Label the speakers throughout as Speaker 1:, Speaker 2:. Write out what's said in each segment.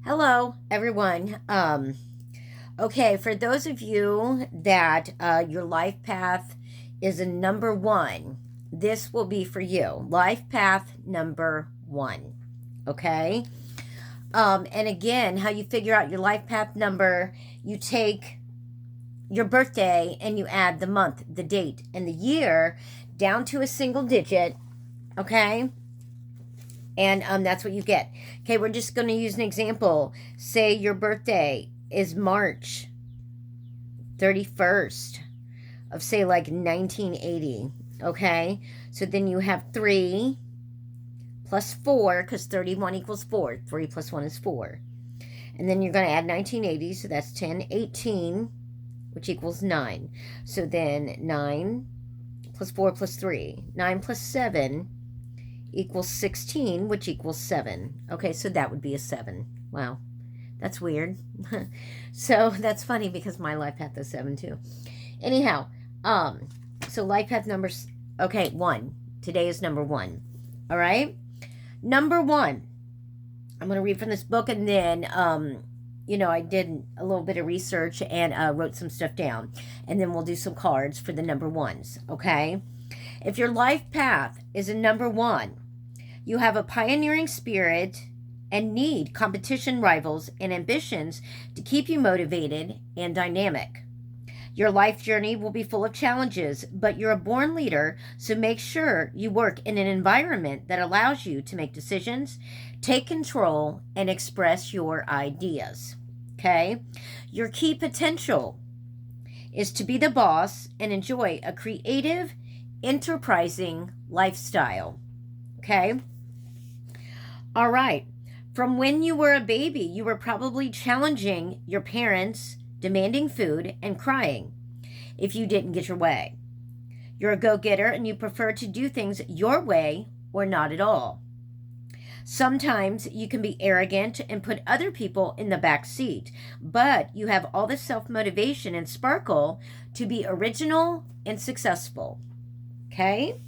Speaker 1: Hello, everyone. Okay, for those of you that your life path is a number one, this will be for you. Life path number one. Okay. And again, how you figure out your life path number, you take your birthday and you add the month, the date, and the year down to a single digit. Okay. And that's what you get. Okay, we're just going to use an example. Say your birthday is March 31st of, say, like 1980. Okay, so then you have 3 plus 4, because 31 equals 4. 3 plus 1 is 4. And then you're going to add 1980, so that's 10, 18, which equals 9. So then 9 plus 4 plus 3. 9 plus 7 equals 16, which equals 7. Okay, so that would be a 7. Wow, that's weird. So that's funny because my life path is 7 too. Anyhow, so life path numbers, okay, 1. Today is number 1. All right? Number 1. I'm going to read from this book, and then, I did a little bit of research and wrote some stuff down. And then we'll do some cards for the number 1s, okay? If your life path is a number 1, you have a pioneering spirit and need competition, rivals, and ambitions to keep you motivated and dynamic. Your life journey will be full of challenges, but you're a born leader, so make sure you work in an environment that allows you to make decisions, take control, and express your ideas. Okay? Your key potential is to be the boss and enjoy a creative, enterprising lifestyle. Okay? All right. From when you were a baby, you were probably challenging your parents, demanding food, and crying if you didn't get your way. You're a go-getter and you prefer to do things your way or not at all. Sometimes you can be arrogant and put other people in the back seat, but you have all the self-motivation and sparkle to be original and successful. Okay?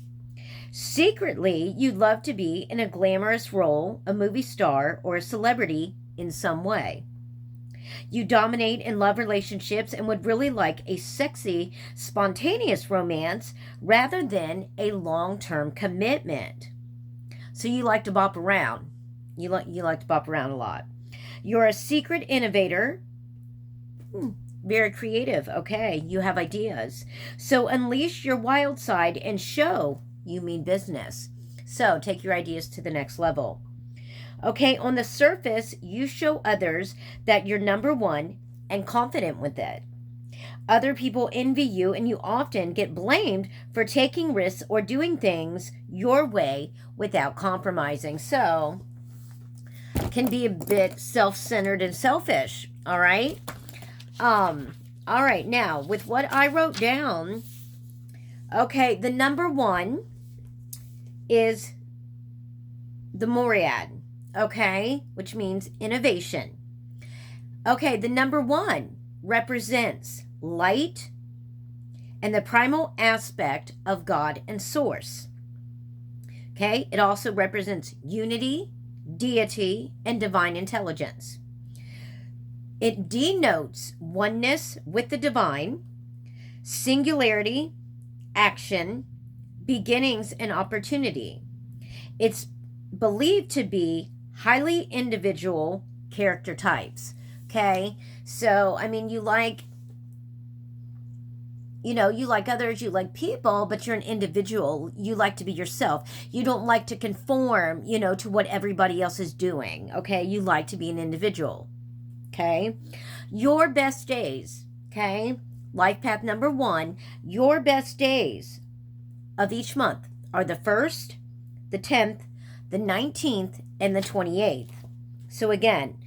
Speaker 1: Secretly, you'd love to be in a glamorous role, a movie star, or a celebrity in some way. You dominate in love relationships and would really like a sexy, spontaneous romance rather than a long-term commitment. So you like to bop around. You like to bop around a lot. You're a secret innovator. Very creative. Okay, you have ideas. So unleash your wild side and show you mean business. So take your ideas to the next level. Okay, on the surface, you show others that you're number 1 and confident with it. Other people envy you, and you often get blamed for taking risks or doing things your way without compromising. So, can be a bit self-centered and selfish, all right? All right, now, with what I wrote down, okay, the number 1 is the Myriad, okay, which means innovation. Okay, the number 1 represents light and the primal aspect of God and source. Okay, it also represents unity, deity, and divine intelligence. It denotes oneness with the divine, singularity, action, beginnings, and opportunity. It's believed to be highly individual character types. Okay, so I mean, you like others, you like people, but you're an individual. You like to be yourself. You don't like to conform, to what everybody else is doing. Okay, you like to be an individual. Okay, your best days. Okay, life path number 1, your best days of each month are the 1st, the 10th, the 19th, and the 28th. So again,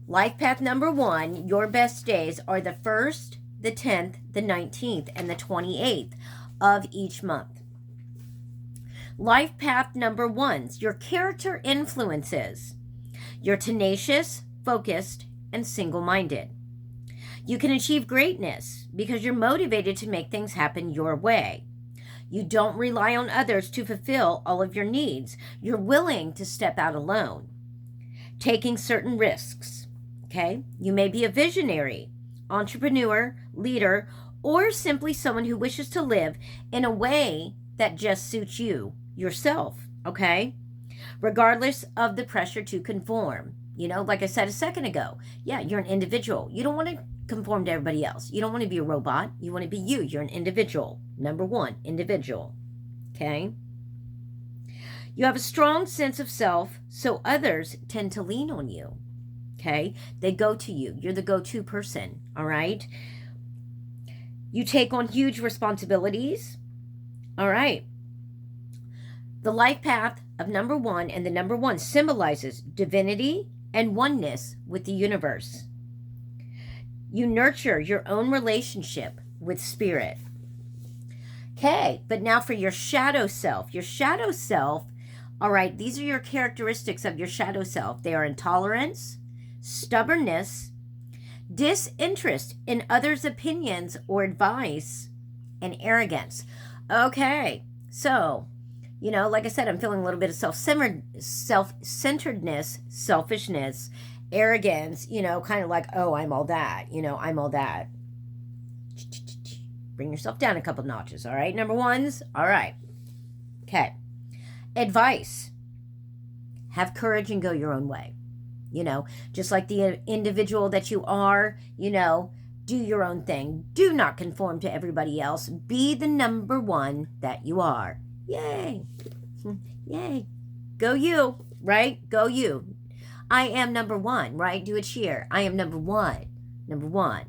Speaker 1: life path number 1, your best days are the 1st, the 10th, the 19th, and the 28th of each month. Life path number 1's, your character influences. You're tenacious, focused, and single-minded. You can achieve greatness because you're motivated to make things happen your way. You don't rely on others to fulfill all of your needs. You're willing to step out alone. Taking certain risks. Okay? You may be a visionary, entrepreneur, leader, or simply someone who wishes to live in a way that just suits you, yourself. Okay? Regardless of the pressure to conform. Like I said a second ago, yeah, you're an individual. You don't want to conform to everybody else. You don't want to be a robot. You want to be you. You're an individual. Number one, individual. Okay? You have a strong sense of self, so others tend to lean on you. Okay? They go to you. You're the go-to person. All right? You take on huge responsibilities. All right. The life path of number one and the number one symbolizes divinity and oneness with the universe. You nurture your own relationship with spirit. Okay, but now for your shadow self. Your shadow self, all right, these are your characteristics of your shadow self. They are intolerance, stubbornness, disinterest in others' opinions or advice, and arrogance. Okay, so, like I said, I'm feeling a little bit of self-centeredness, selfishness, arrogance, kind of like, oh, I'm all that, I'm all that. Bring yourself down a couple notches, all right? Number ones, all right. Okay. Advice. Have courage and go your own way. Just like the individual that you are, do your own thing. Do not conform to everybody else. Be the number one that you are. Yay. Yay. Go you, right? Go you. I am number one, right? Do a cheer. I am number one. Number one.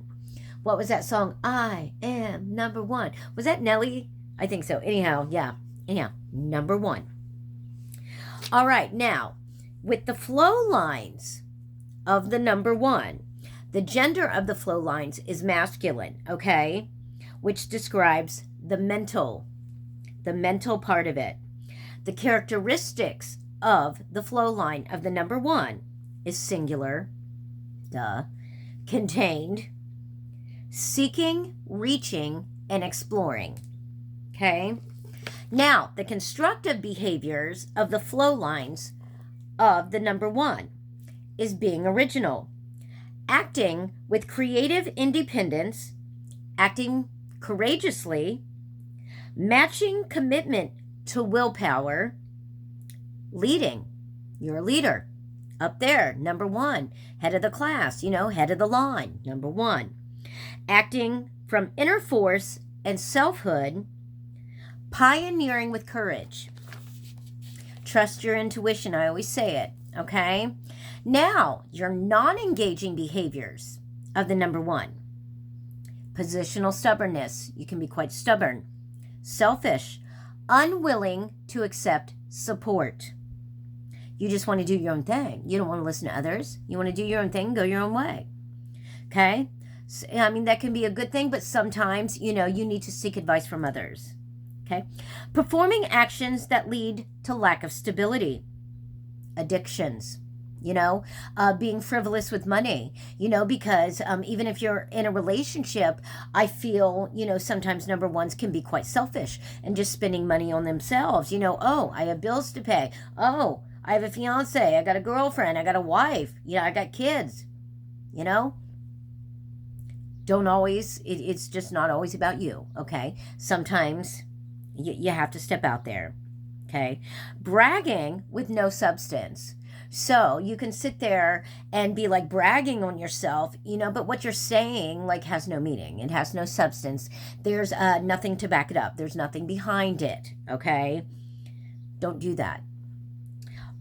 Speaker 1: What was that song? I am number one. Was that Nelly? I think so. Anyhow, yeah. Anyhow, number one. All right, now, with the flow lines of the number one, the gender of the flow lines is masculine, okay? Which describes the mental part of it. The characteristics of the flow line of the number one is singular, contained, seeking, reaching, and exploring. Okay? Now, the constructive behaviors of the flow lines of the number one is being original, acting with creative independence, acting courageously, matching commitment to willpower, leading. You're a leader. Up there, number one, head of the class, head of the line, number one. Acting from inner force and selfhood, pioneering with courage. Trust your intuition, I always say it, okay? Now, your non-engaging behaviors of the number one. Positional stubbornness, you can be quite stubborn. Selfish, unwilling to accept support. You just want to do your own thing. You don't want to listen to others. You want to do your own thing, go your own way. Okay? That can be a good thing, but sometimes, you need to seek advice from others. Okay? Performing actions that lead to lack of stability. Addictions. Being frivolous with money, because even if you're in a relationship, I feel, sometimes number ones can be quite selfish and just spending money on themselves. Oh, I have bills to pay. Oh, I have a fiance. I got a girlfriend. I got a wife. I got kids. Don't always, it's just not always about you, okay? Sometimes you have to step out there, okay? Bragging with no substance. So you can sit there and be like bragging on yourself, but what you're saying has no meaning. It has no substance. There's nothing to back it up. There's nothing behind it, okay? Don't do that.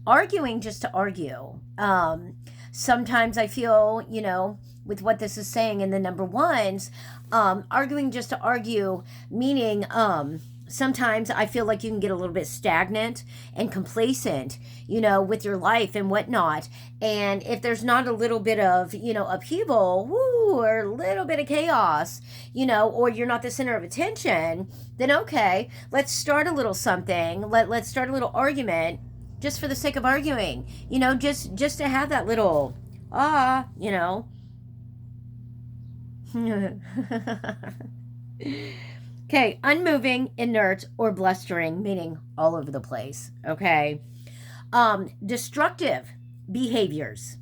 Speaker 1: Arguing just to argue. Sometimes I feel, with what this is saying in the number ones, arguing just to argue, meaning sometimes I feel like you can get a little bit stagnant and complacent, with your life and whatnot. And if there's not a little bit of, upheaval, or a little bit of chaos, or you're not the center of attention, then okay, let's start a little something. Let's start a little argument just for the sake of arguing, just to have that little, Okay, unmoving, inert, or blustering, meaning all over the place, okay? Destructive behaviors.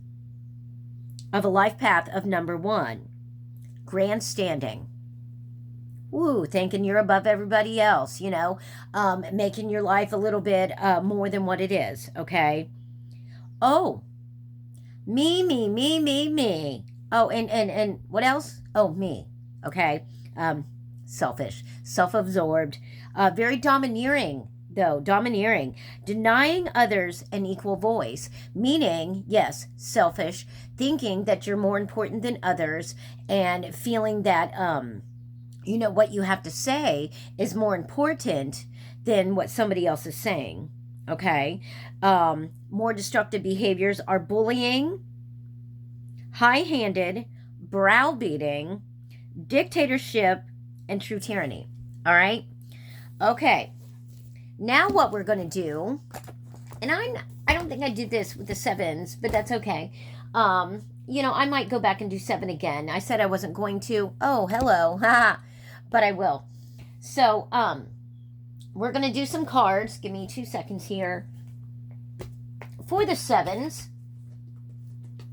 Speaker 1: of a life path of number 1. Grandstanding. Woo, thinking you're above everybody else, making your life a little bit more than what it is, okay? Oh, me. Oh, and what else? Oh, me, okay? Selfish, self-absorbed, very domineering, though, denying others an equal voice, meaning, yes, selfish, thinking that you're more important than others, and feeling that, what you have to say is more important than what somebody else is saying, okay? More destructive behaviors are bullying, high-handed, browbeating, dictatorship, and true tyranny, all right? Okay, now what we're going to do, and I don't think I did this with the 7s, but that's okay. I might go back and do 7 again. I said I wasn't going to. Oh, hello. But I will. So, we're going to do some cards. Give me 2 seconds here. For the 7s.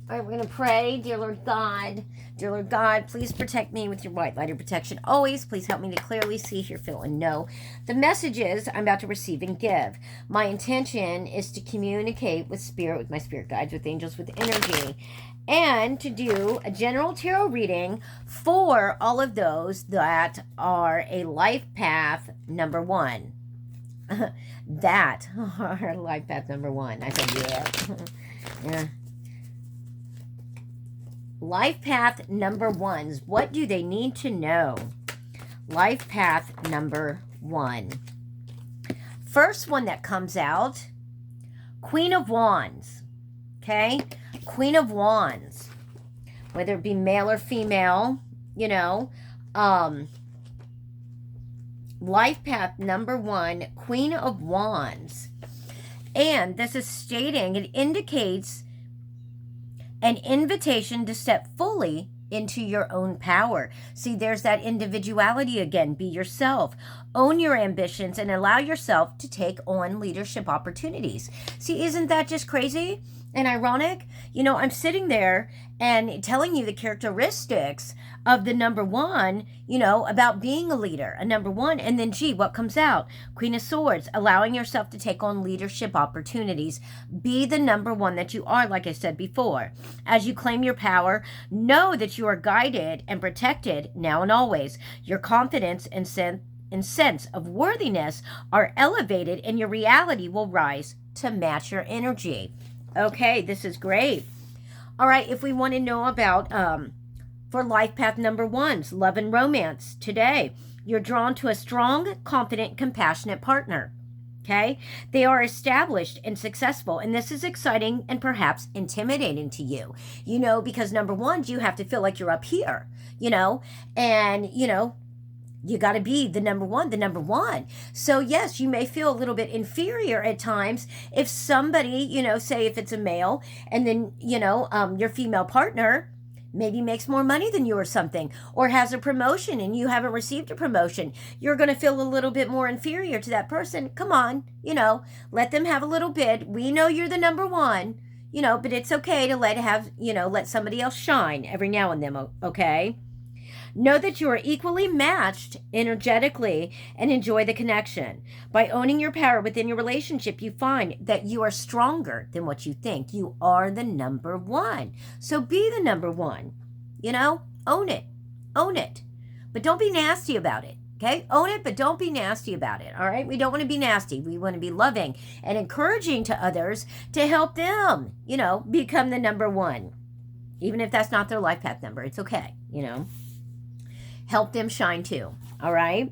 Speaker 1: All right, we're going to pray. Dear Lord God, please protect me with your white light of protection. Always, please help me to clearly see, hear, feel, and know the messages I'm about to receive and give. My intention is to communicate with spirit, with my spirit guides, with angels, with energy, and to do a general tarot reading for all of those that are a life path number 1. That are life path number 1. I said, yeah. Life path number 1s. What do they need to know? Life path number 1. First one that comes out, Queen of Wands. Okay? Queen of Wands. Whether it be male or female, life path number 1, Queen of Wands. And this is stating, it indicates an invitation to step fully into your own power. See, there's that individuality again. Be yourself. Own your ambitions and allow yourself to take on leadership opportunities. See, isn't that just crazy and ironic? I'm sitting there and telling you the characteristics of the number 1, about being a leader, a number 1. And then, what comes out? Queen of Swords, allowing yourself to take on leadership opportunities. Be the number 1 that you are, like I said before. As you claim your power, know that you are guided and protected now and always. Your confidence and sense of worthiness are elevated, and your reality will rise to match your energy. Okay, this is great. All right, if we want to know about for life path number 1s, love and romance today, you're drawn to a strong, confident, compassionate partner. Okay, they are established and successful, and this is exciting and perhaps intimidating to you, because number 1s, you have to feel like you're up here, and you got to be the number 1. So yes, you may feel a little bit inferior at times if somebody, say if it's a male, and then, your female partner maybe makes more money than you or something, or has a promotion and you haven't received a promotion. You're going to feel a little bit more inferior to that person. Come on, let them have a little bit. We know you're the number 1, but it's okay to let somebody else shine every now and then, okay? Know that you are equally matched energetically and enjoy the connection. By owning your power within your relationship, you find that you are stronger than what you think. You are the number 1. So be the number 1. Own it. Own it. But don't be nasty about it. Okay? Own it, but don't be nasty about it. All right? We don't want to be nasty. We want to be loving and encouraging to others to help them, become the number 1. Even if that's not their life path number, it's okay, Help them shine too, all right?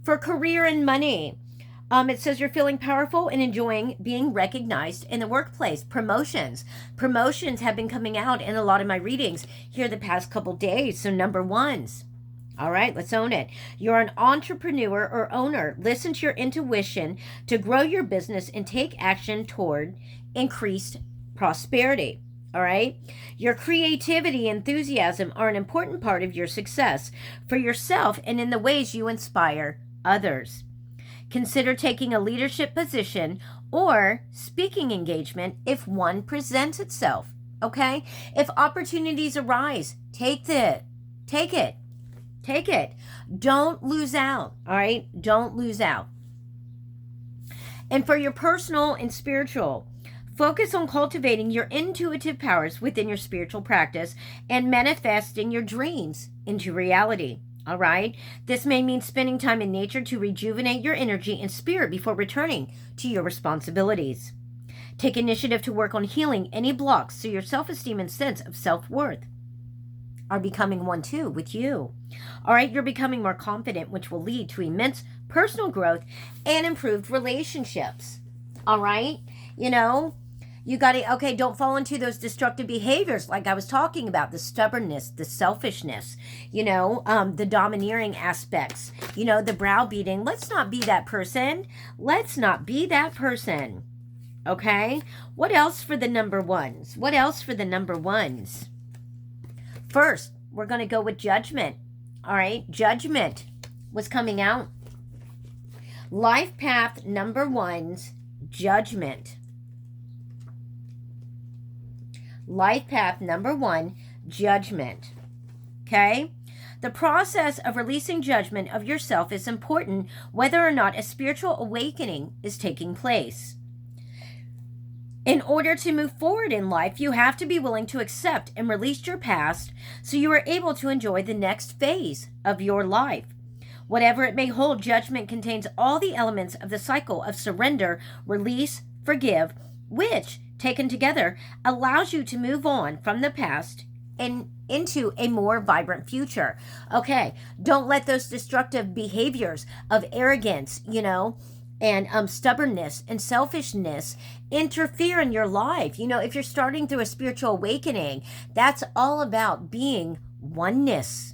Speaker 1: For career and money, it says you're feeling powerful and enjoying being recognized in the workplace. Promotions have been coming out in a lot of my readings here the past couple days, so number 1s. All right, let's own it. You're an entrepreneur or owner. Listen to your intuition to grow your business and take action toward increased prosperity. All right. Your creativity and enthusiasm are an important part of your success for yourself and in the ways you inspire others. Consider taking a leadership position or speaking engagement if one presents itself. okay? If opportunities arise, take it. Take it. Take it. Don't lose out, all right? Don't lose out. And for your personal and spiritual, focus on cultivating your intuitive powers within your spiritual practice and manifesting your dreams into reality. All right? This may mean spending time in nature to rejuvenate your energy and spirit before returning to your responsibilities. Take initiative to work on healing any blocks so your self-esteem and sense of self-worth are becoming one too with you. All right, you're becoming more confident, which will lead to immense personal growth and improved relationships. All right, you know, you got to, okay, don't fall into those destructive behaviors like I was talking about, the stubbornness, the selfishness, the domineering aspects, the browbeating. Let's not be that person. Let's not be that person. Okay, what else for the number ones? What else for the number ones? First, we're going to go with Judgment. All right, Judgment was coming out. Lifepath number one's Judgment. Lifepath number one, Judgment. Okay? The process of releasing judgment of yourself is important whether or not a spiritual awakening is taking place. In order to move forward in life, you have to be willing to accept and release your past so you are able to enjoy the next phase of your life. Whatever it may hold, Judgment contains all the elements of the cycle of surrender, release, forgive, which, taken together, allows you to move on from the past and into a more vibrant future. Okay, don't let those destructive behaviors of arrogance, and stubbornness and selfishness interfere in your life. If you're starting through a spiritual awakening, that's all about being oneness.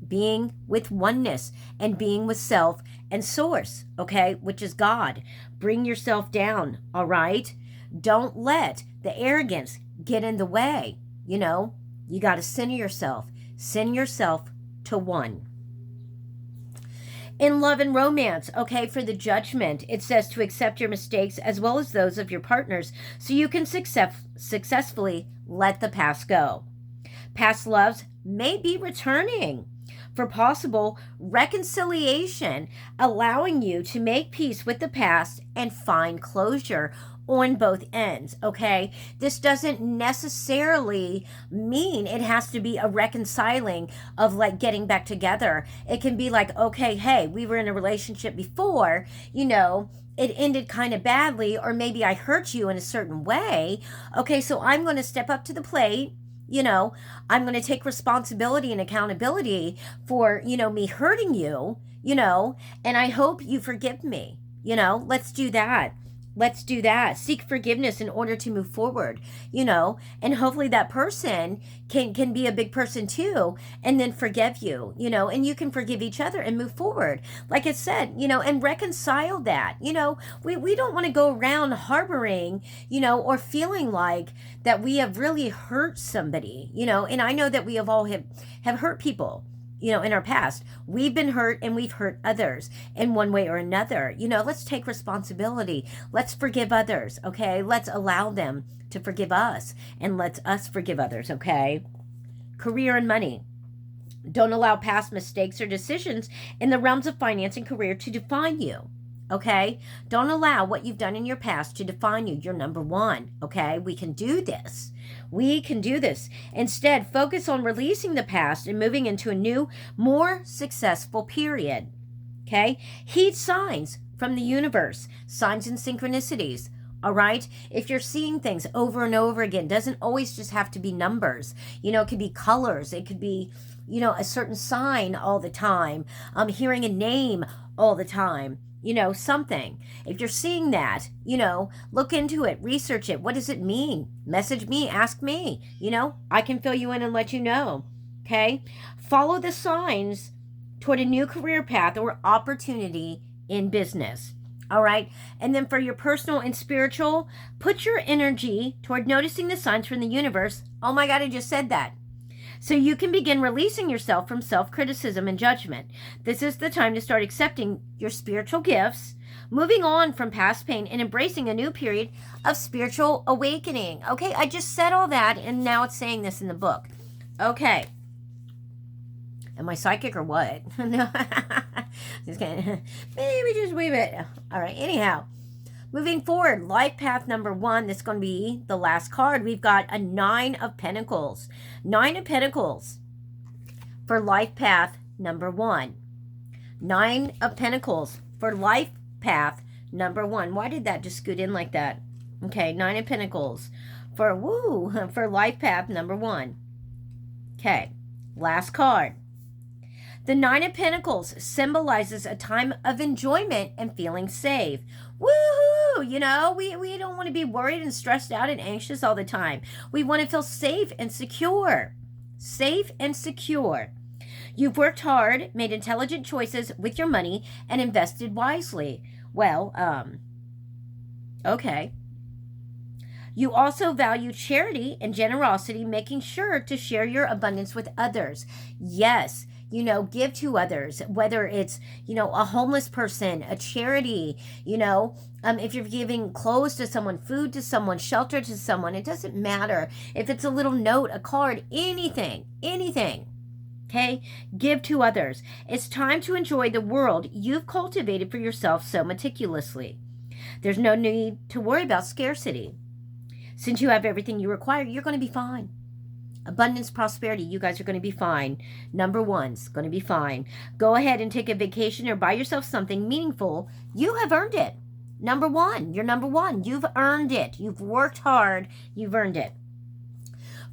Speaker 1: Being with oneness and being with self and source, okay, which is God. Bring yourself down, all right? Don't let the arrogance get in the way. You got to center yourself. Send yourself to one. In love and romance, okay, for the Judgment, it says to accept your mistakes as well as those of your partners so you can successfully let the past go. Past loves may be returning for possible reconciliation, allowing you to make peace with the past and find closure on both ends, okay? This doesn't necessarily mean it has to be a reconciling of like getting back together. It can be like, okay, hey, we were in a relationship before, it ended kind of badly, or maybe I hurt you in a certain way. Okay, so I'm going to step up to the plate. I'm going to take responsibility and accountability for, me hurting you, and I hope you forgive me. Let's do that. Let's do that. Seek forgiveness in order to move forward, and hopefully that person can be a big person too, and then forgive you, and you can forgive each other and move forward. Like I said, and reconcile that. We don't want to go around harboring, or feeling like that we have really hurt somebody, and I know that we have all have hurt people. In our past, we've been hurt and we've hurt others in one way or another. Let's take responsibility. Let's forgive others, okay? Let's allow them to forgive us, and let's us forgive others, okay? Career and money. Don't allow past mistakes or decisions in the realms of finance and career to define you, okay? Don't allow what you've done in your past to define you. You're number one, okay? We can do this. We can do this. Instead, focus on releasing the past and moving into a new, more successful period. Okay? Heed signs from the universe, signs and synchronicities. All right? If you're seeing things over and over again, doesn't always just have to be numbers. It could be colors. It could be, a certain sign all the time. Hearing a name all the time. Something. If you're seeing that, look into it, research it. What does it mean? Message me, ask me. I can fill you in and let you know. Okay? Follow the signs toward a new career path or opportunity in business. All right? And then for your personal and spiritual, put your energy toward noticing the signs from the universe. Oh my God, I just said that. So you can begin releasing yourself from self-criticism and judgment. This is the time to start accepting your spiritual gifts, moving on from past pain and embracing a new period of spiritual awakening. Okay, I just said all that, and now it's saying this in the book. Okay. Am I psychic or what? No. Just kidding. Maybe just wait a bit. All right, anyhow. Moving forward, life path number 1, that's going to be the last card. We've got a 9 of Pentacles. 9 of Pentacles for life path number 1. 9 of Pentacles for life path number 1. Why did that just scoot in like that? Okay, 9 of Pentacles for life path number 1. Okay, last card. The 9 of Pentacles symbolizes a time of enjoyment and feeling safe. Woohoo! You know, we don't want to be worried and stressed out and anxious all the time. We want to feel safe and secure. Safe and secure. You've worked hard, made intelligent choices with your money, and invested wisely. Well, okay. You also value charity and generosity, making sure to share your abundance with others. Yes. You know, give to others, whether it's, you know, a homeless person, a charity, you know, if you're giving clothes to someone, food to someone, shelter to someone, it doesn't matter. If it's a little note, a card, anything, okay? Give to others. It's time to enjoy the world you've cultivated for yourself so meticulously. There's no need to worry about scarcity. Since you have everything you require, you're going to be fine. Abundance, prosperity, you guys are going to be fine. Number 1's going to be fine. Go ahead and take a vacation or buy yourself something meaningful. You have earned it. Number 1, you're number 1. You've earned it. You've worked hard. You've earned it.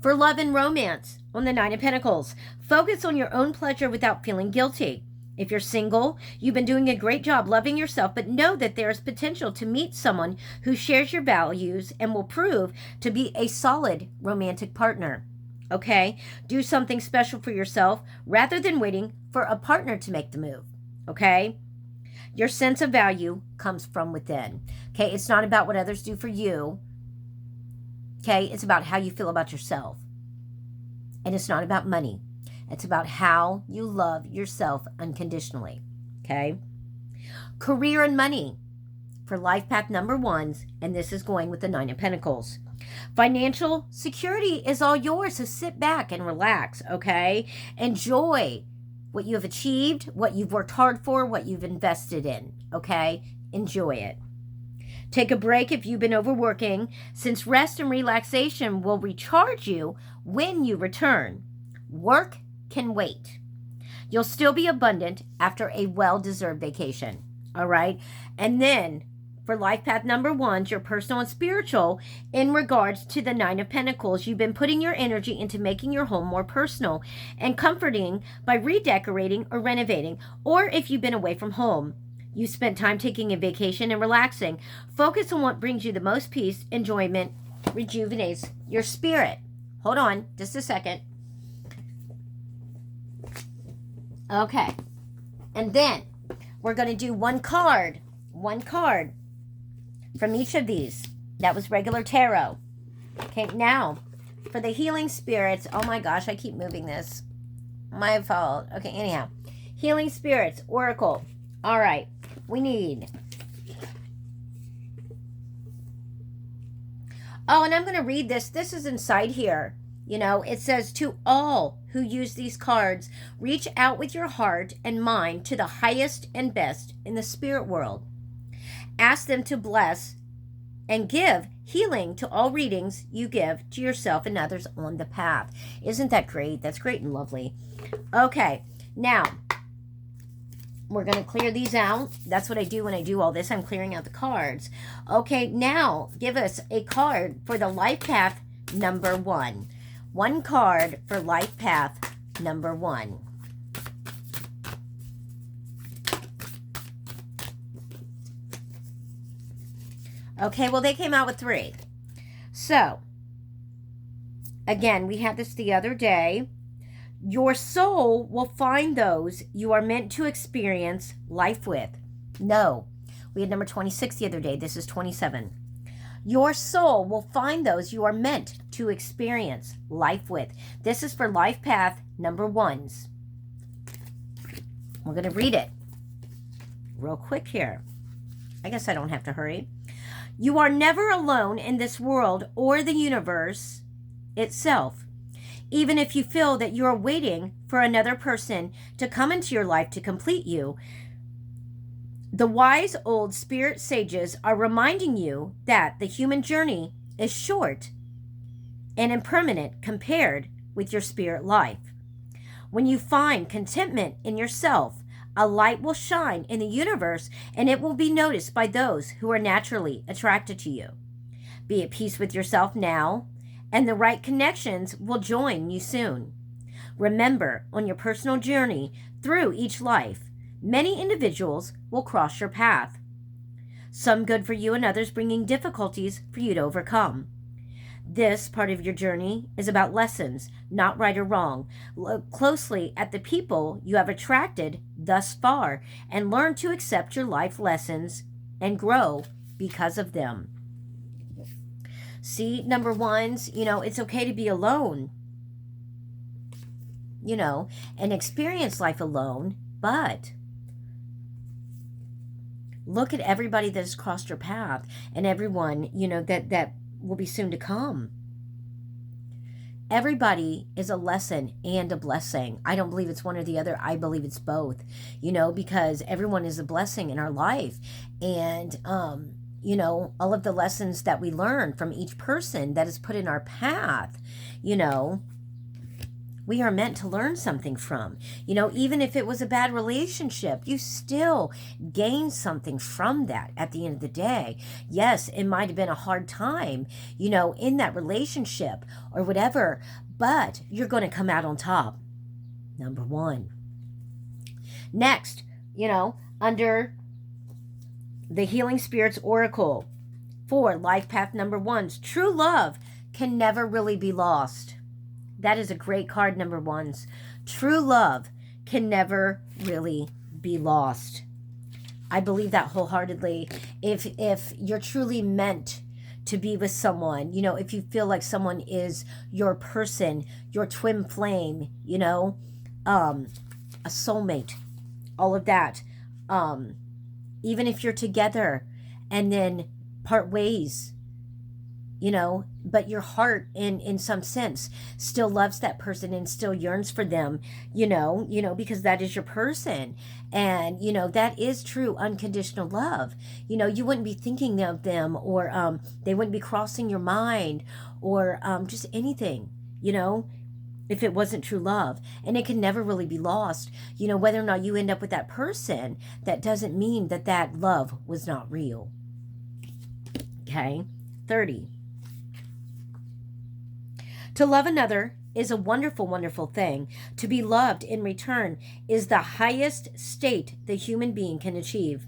Speaker 1: For love and romance, on the 9 of Pentacles, focus on your own pleasure without feeling guilty. If you're single, you've been doing a great job loving yourself, but know that there is potential to meet someone who shares your values and will prove to be a solid romantic partner. Okay, do something special for yourself rather than waiting for a partner to make the move. Okay, your sense of value comes from within. Okay, it's not about what others do for you. Okay, it's about how you feel about yourself. And it's not about money. It's about how you love yourself unconditionally. Okay, career and money for life path number 1's, and this is going with the 9 of Pentacles. Financial security is all yours, so sit back and relax, okay? Enjoy what you have achieved, what you've worked hard for, what you've invested in, okay? Enjoy it. Take a break if you've been overworking, since rest and relaxation will recharge you when you return. Work can wait. You'll still be abundant after a well-deserved vacation, all right? And then for life path number 1's, your personal and spiritual, in regards to the 9 of Pentacles, you've been putting your energy into making your home more personal and comforting by redecorating or renovating. Or if you've been away from home, you spent time taking a vacation and relaxing. Focus on what brings you the most peace, enjoyment, rejuvenates your spirit. Hold on just a second. Okay. And then we're going to do one card from each of these. That was regular tarot. Okay, now for the healing spirits. Oh my gosh, I keep moving this. My fault. Okay, anyhow. Healing spirits, oracle. All right, we need. Oh, and I'm going to read this. This is inside here. You know, it says, to all who use these cards, reach out with your heart and mind to the highest and best in the spirit world. Ask them to bless and give healing to all readings you give to yourself and others on the path. Isn't that great? That's great and lovely. Okay, now we're going to clear these out. That's what I do when I do all this. I'm clearing out the cards. Okay, now give us a card for the life path number 1. One card for life path number 1. Okay, well, they came out with 3. So, again, we had this the other day. Your soul will find those you are meant to experience life with. No, we had number 26 the other day. This is 27. Your soul will find those you are meant to experience life with. This is for life path number 1's. We're going to read it real quick here. 1. I guess I don't have to hurry. You are never alone in this world or the universe itself. Even if you feel that you are waiting for another person to come into your life to complete you, the wise old spirit sages are reminding you that the human journey is short and impermanent compared with your spirit life. When you find contentment in yourself, a light will shine in the universe and it will be noticed by those who are naturally attracted to you. Be at peace with yourself now, and the right connections will join you soon. Remember, on your personal journey through each life, many individuals will cross your path. Some good for you and others bringing difficulties for you to overcome. This part of your journey is about lessons, not right or wrong. Look closely at the people you have attracted thus far and learn to accept your life lessons and grow because of them. See, number ones, it's okay to be alone, and experience life alone, but look at everybody that has crossed your path and everyone, that will be soon to come. Everybody is a lesson and a blessing. I don't believe it's one or the other. I believe it's both, because everyone is a blessing in our life. And, all of the lessons that we learn from each person that is put in our path, we are meant to learn something from. Even if it was a bad relationship, you still gain something from that at the end of the day. Yes, it might have been a hard time, in that relationship or whatever, but you're going to come out on top. Number one. Next, under the Healing Spirits Oracle for Life Path number 1's true love can never really be lost. That is a great card, number 1's. True love can never really be lost. I believe that wholeheartedly. If you're truly meant to be with someone, if you feel like someone is your person, your twin flame, a soulmate, all of that. Even if you're together and then part ways, but your heart in some sense still loves that person and still yearns for them, because that is your person. And, that is true unconditional love. You wouldn't be thinking of them or they wouldn't be crossing your mind or just anything, if it wasn't true love. And it can never really be lost. Whether or not you end up with that person, that doesn't mean that love was not real. Okay? 30. To love another is a wonderful, wonderful thing. To be loved in return is the highest state the human being can achieve.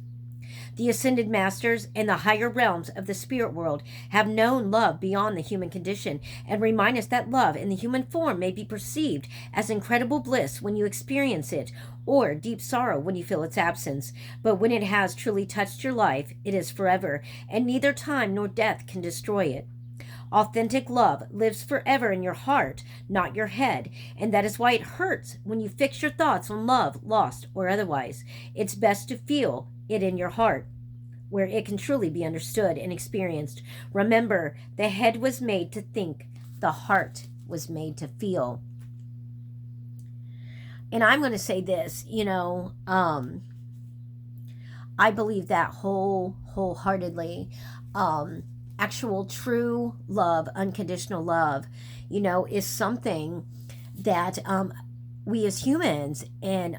Speaker 1: The ascended masters and the higher realms of the spirit world have known love beyond the human condition and remind us that love in the human form may be perceived as incredible bliss when you experience it or deep sorrow when you feel its absence. But when it has truly touched your life, it is forever, and neither time nor death can destroy it. Authentic love lives forever in your heart, not your head, and that is why it hurts when you fix your thoughts on love, lost or otherwise. It's best to feel it in your heart, where it can truly be understood and experienced. Remember, the head was made to think, the heart was made to feel. And I'm going to say this, I believe that wholeheartedly. Actual true love, unconditional love, is something that we as humans and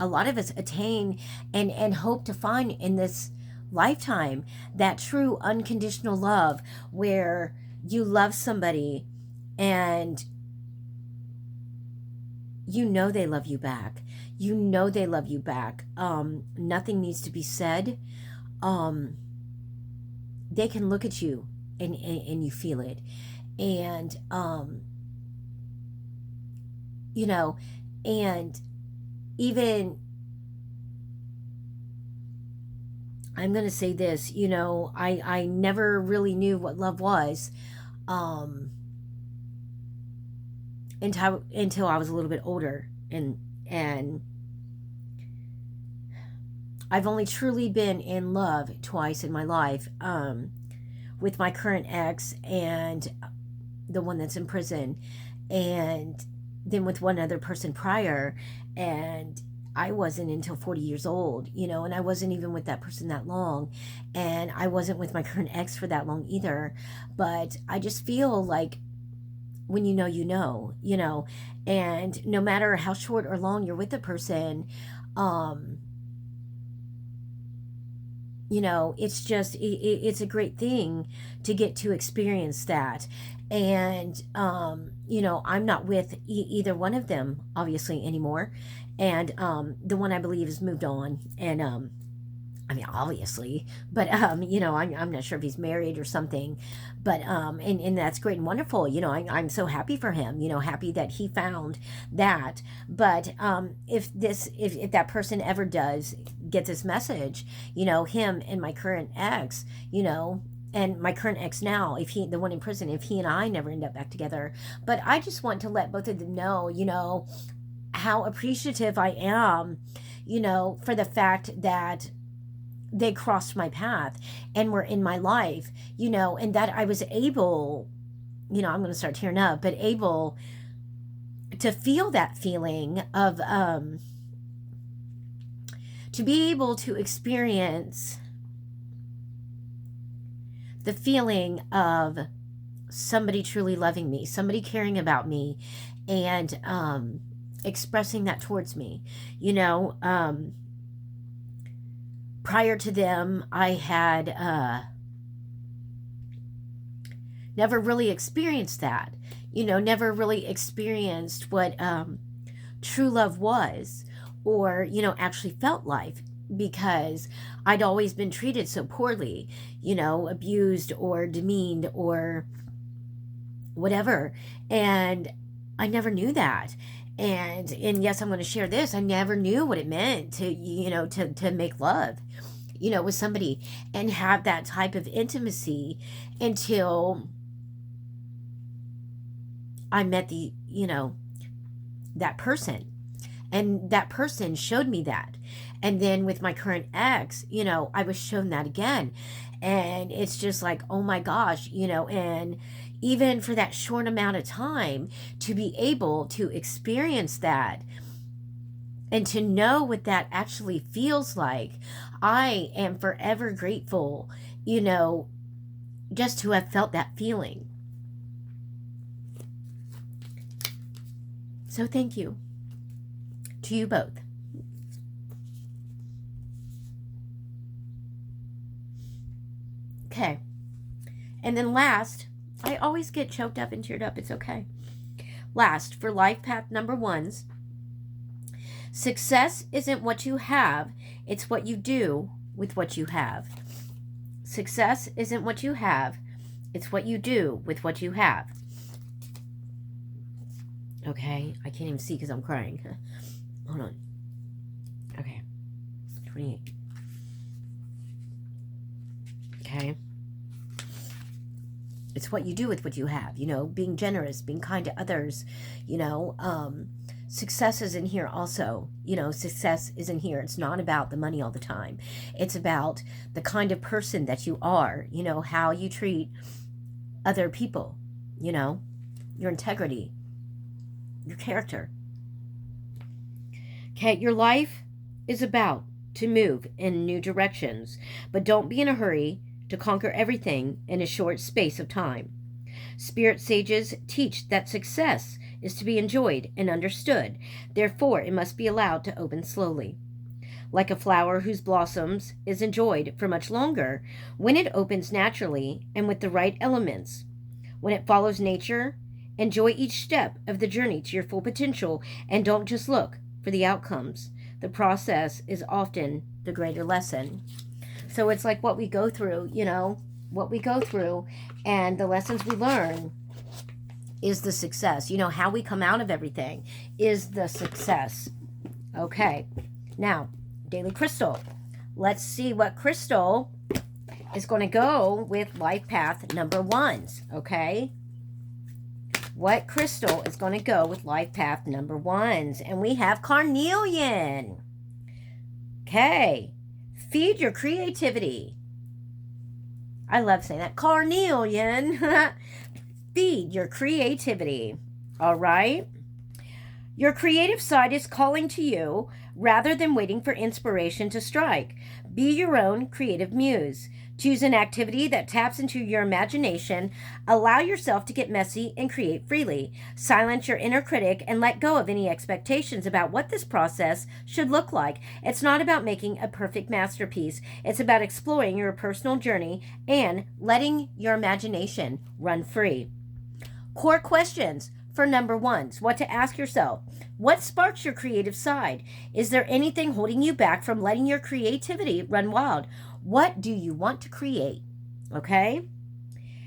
Speaker 1: a lot of us attain and hope to find in this lifetime. That true unconditional love where you love somebody and they love you back. They love you back. Nothing needs to be said. They can look at you and you feel it. And, and even, I'm going to say this, I never really knew what love was, until I was a little bit older and I've only truly been in love twice in my life, with my current ex and the one that's in prison, and then with one other person prior. And I wasn't until 40 years old, and I wasn't even with that person that long. And I wasn't with my current ex for that long either. But I just feel like when and no matter how short or long you're with a person, it's just, it's a great thing to get to experience that. And, I'm not with either one of them, obviously, anymore. And the one I believe has moved on. And, I mean, obviously, but, I'm not sure if he's married or something, but, and that's great and wonderful. I'm so happy for him, happy that he found that. But, if that person ever does get this message, him and my current ex, and my current ex now, the one in prison, if he and I never end up back together. But I just want to let both of them know, how appreciative I am, for the fact that they crossed my path and were in my life, and that I was able, I'm going to start tearing up, but able to feel that feeling of, to be able to experience the feeling of somebody truly loving me, somebody caring about me, and expressing that towards me. Prior to them, I had never really experienced that, never really experienced what true love was, or, actually felt like, because I'd always been treated so poorly, abused or demeaned or whatever. And I never knew that. And yes, I'm going to share this. I never knew what it meant to, to make love, with somebody and have that type of intimacy until I met that person. And that person showed me that. And then with my current ex, I was shown that again. And it's just like, oh my gosh, and even for that short amount of time, to be able to experience that and to know what that actually feels like, I am forever grateful, just to have felt that feeling. So thank you to you both. Okay. And then last, I always get choked up and teared up. It's okay. Last, for life path number ones, success isn't what you have, it's what you do with what you have. Success isn't what you have, it's what you do with what you have. Okay, I can't even see because I'm crying. Hold on. Okay. 28. Okay. It's what you do with what you have, being generous, being kind to others, success is in here also, success is in here. It's not about the money all the time. It's about the kind of person that you are, how you treat other people, your integrity, your character. Okay, your life is about to move in new directions, but don't be in a hurry to conquer everything in a short space of time. Spirit sages teach that success is to be enjoyed and understood. Therefore, it must be allowed to open slowly. Like a flower whose blossoms is enjoyed for much longer when it opens naturally and with the right elements. When it follows nature, enjoy each step of the journey to your full potential and don't just look for the outcomes. The process is often the greater lesson. So it's like what we go through, what we go through and the lessons we learn is the success. How we come out of everything is the success. Okay. Now, daily crystal. Let's see what crystal is going to go with life path number ones. Okay. What crystal is going to go with life path number ones? And we have carnelian. Okay. Feed your creativity. I love saying that. Carnelian. Feed your creativity. All right? Your creative side is calling to you rather than waiting for inspiration to strike. Be your own creative muse. Choose an activity that taps into your imagination. Allow yourself to get messy and create freely. Silence your inner critic and let go of any expectations about what this process should look like. It's not about making a perfect masterpiece. It's about exploring your personal journey and letting your imagination run free. Core questions for number ones. What to ask yourself. What sparks your creative side? Is there anything holding you back from letting your creativity run wild? What do you want to create? Okay?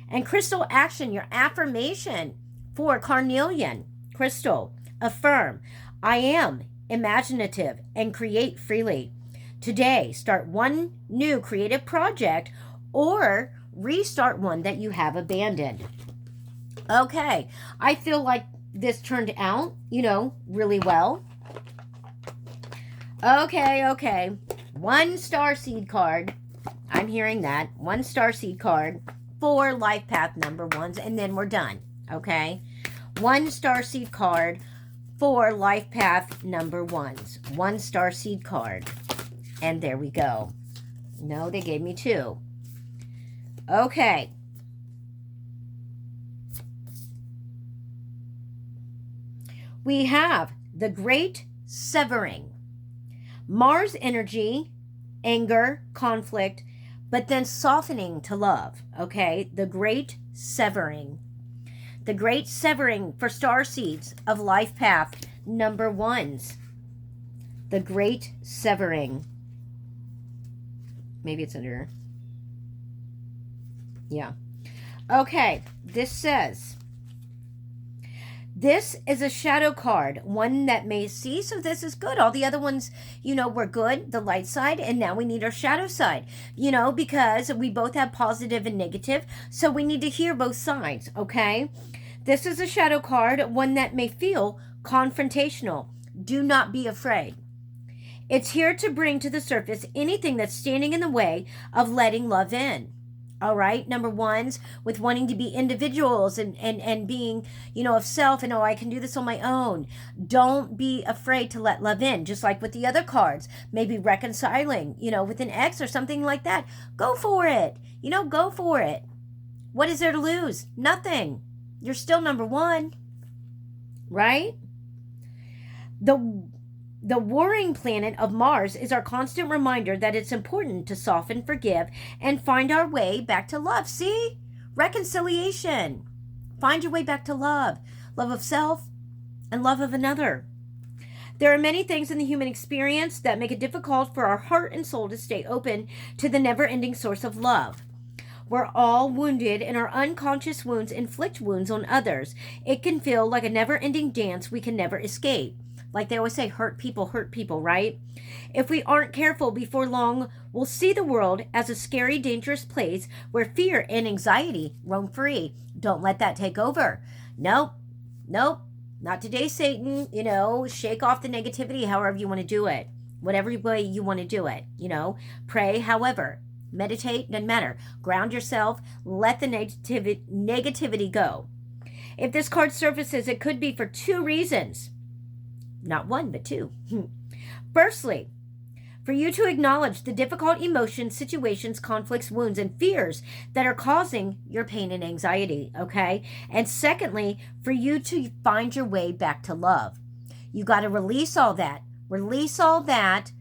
Speaker 1: And crystal action, your affirmation for carnelian crystal. Affirm, I am imaginative and create freely. Today, start one new creative project or restart one that you have abandoned. Okay, I feel like this turned out, really well. Okay. 1 star seed card. I'm hearing that. 1 star seed card for Lifepath number ones, and then we're done. Okay? 1 star seed card for Lifepath number ones. 1 star seed card. And there we go. No, they gave me 2. Okay. We have the great severing. Mars energy, anger, conflict, but then softening to love. Okay? The great severing. The great severing for star seeds of Lifepath number ones. The great severing. Maybe it's under. Yeah. Okay. This says, this is a shadow card, one that may see, so this is good. All the other ones, were good, the light side, and now we need our shadow side, because we both have positive and negative, so we need to hear both sides, okay? This is a shadow card, one that may feel confrontational. Do not be afraid. It's here to bring to the surface anything that's standing in the way of letting love in. All right, number ones with wanting to be individuals and being, of self and, I can do this on my own. Don't be afraid to let love in, just like with the other cards. Maybe reconciling, with an ex or something like that. Go for it. Go for it. What is there to lose? Nothing. You're still number one, right? The warring planet of Mars is our constant reminder that it's important to soften, forgive, and find our way back to love. See? Reconciliation. Find your way back to love. Love of self and love of another. There are many things in the human experience that make it difficult for our heart and soul to stay open to the never-ending source of love. We're all wounded, and our unconscious wounds inflict wounds on others. It can feel like a never-ending dance we can never escape. Like they always say, hurt people, right? If we aren't careful, before long, we'll see the world as a scary, dangerous place where fear and anxiety roam free. Don't let that take over. Nope. Not today, Satan. Shake off the negativity however you want to do it. Whatever way you want to do it. Pray, however. Meditate, doesn't matter. Ground yourself. Let the negativity go. If this card surfaces, it could be for 2 reasons. Not 1, but 2. Firstly, for you to acknowledge the difficult emotions, situations, conflicts, wounds, and fears that are causing your pain and anxiety, okay? And secondly, for you to find your way back to love. You got to release all that. Release all that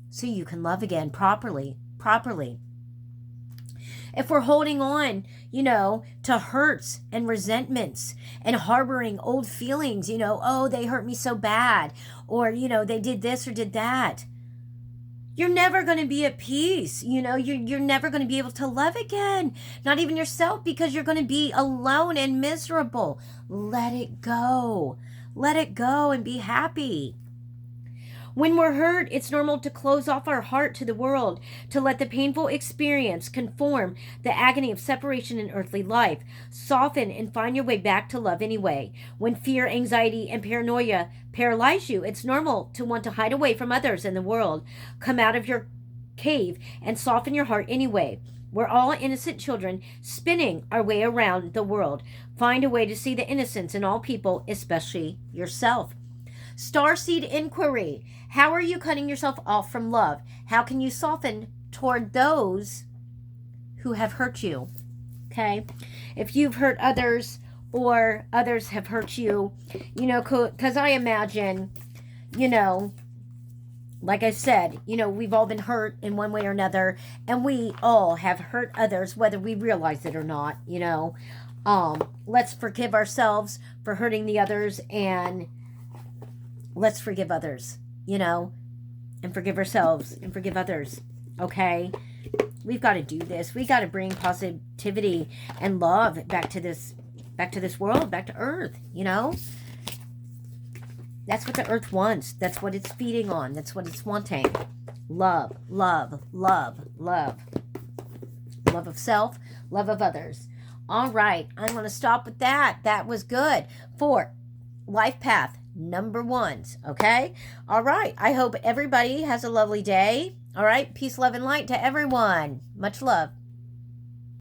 Speaker 1: so you can love again properly. If we're holding on, to hurts and resentments and harboring old feelings, they hurt me so bad, or, they did this or did that, you're never going to be at peace. You're never going to be able to love again, not even yourself, because you're going to be alone and miserable. Let it go and be happy. When we're hurt, it's normal to close off our heart to the world, to let the painful experience conform the agony of separation in earthly life. Soften and find your way back to love anyway. When fear, anxiety, and paranoia paralyze you, it's normal to want to hide away from others in the world. Come out of your cave and soften your heart anyway. We're all innocent children spinning our way around the world. Find a way to see the innocence in all people, especially yourself. Starseed inquiry. How are you cutting yourself off from love? How can you soften toward those who have hurt you? Okay? If you've hurt others or others have hurt you, you know, because I imagine, you know, like I said, you know, we've all been hurt in one way or another, and we all have hurt others, whether we realize it or not, you know. Let's forgive ourselves for hurting the others, and let's forgive others, you know, and forgive ourselves and forgive others, okay? We've got to do this. We got to bring positivity and love back to this world, back to Earth, you know? That's what the Earth wants. That's what it's feeding on. That's what it's wanting. Love, love, love, love. Love of self, love of others. All right, I'm going to stop with that. That was good for Life Path number 1s, okay? All right, I hope everybody has a lovely day. All right, peace, love, and light to everyone. Much love.